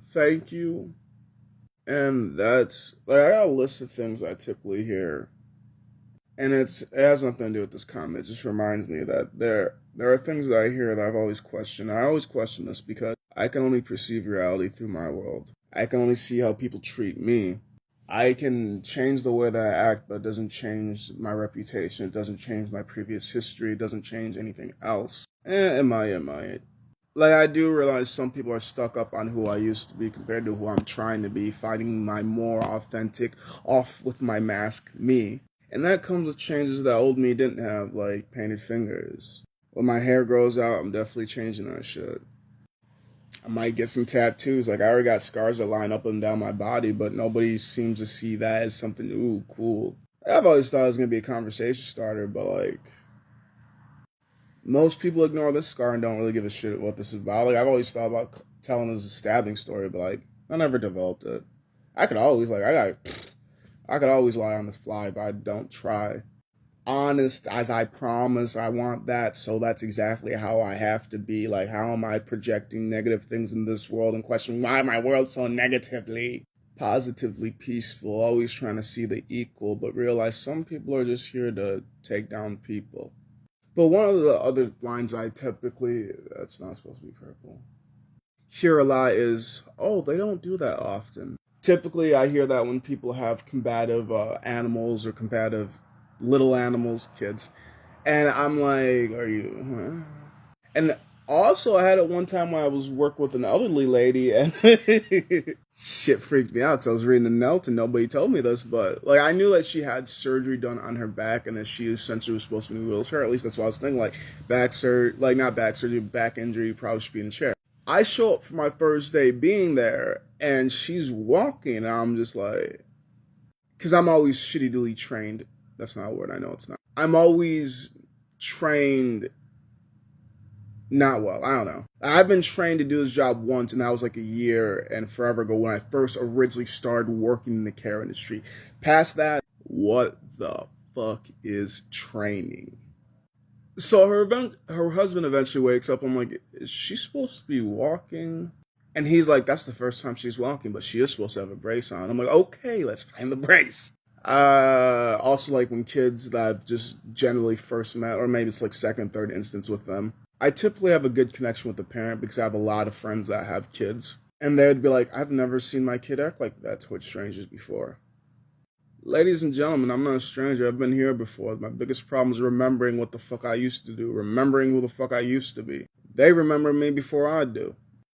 thank you. And that's like I got a list of things I typically hear. And it has nothing to do with this comment. It just reminds me that there are things that I hear that I've always questioned. I always question this because I can only perceive reality through my world. I can only see how people treat me. I can change the way that I act, but it doesn't change my reputation. It doesn't change my previous history. It doesn't change anything else. Am I? Like, I do realize some people are stuck up on who I used to be compared to who I'm trying to be, finding my more authentic, off with my mask me. And that comes with changes that old me didn't have, like painted fingers. When my hair grows out, I'm definitely changing that shit. I might get some tattoos. Like, I already got scars that line up and down my body, but nobody seems to see that as something, ooh, cool. I've always thought it was going to be a conversation starter, but, like, most people ignore this scar and don't really give a shit what this is about. Like, I've always thought about telling this a stabbing story, but, like, I never developed it. I could always, like, I could always lie on the fly, but I don't try. Honest as I promise, I want that, so that's exactly how I have to be. Like, how am I projecting negative things in this world and questioning why my world so negatively? Positively peaceful, always trying to see the equal, but realize some people are just here to take down people. But one of the other lines I typically, that's not supposed to be purple, hear a lot is, oh, they don't do that often. Typically, I hear that when people have combative animals or combative little animals, kids. And I'm like, are you, huh? And also, I had it one time when I was working with an elderly lady, and shit freaked me out because I was reading a note and nobody told me this. But like, I knew that she had surgery done on her back, and that she essentially was supposed to be in a wheelchair. At least that's what I was thinking. Like back surgery, like not back surgery, back injury, probably should be in a chair. I show up for my first day being there, and she's walking, and I'm just like, because I'm always shittily trained. That's not a word. I know it's not. I'm always trained not well. I don't know. I've been trained to do this job once, and that was like a year and forever ago when I first originally started working in the care industry. Past that, what the fuck is training? So her husband eventually wakes up. I'm like, is she supposed to be walking? And he's like, that's the first time she's walking, but she is supposed to have a brace on. I'm like, okay, let's find the brace. Also, like when kids that I've just generally first met, or maybe it's like second, third instance with them, I typically have a good connection with the parent because I have a lot of friends that have kids. And they'd be like, I've never seen my kid act like that towards strangers before. Ladies and gentlemen, I'm not a stranger. I've been here before. My biggest problem is remembering what the fuck I used to do, remembering who the fuck I used to be. They remember me before I do.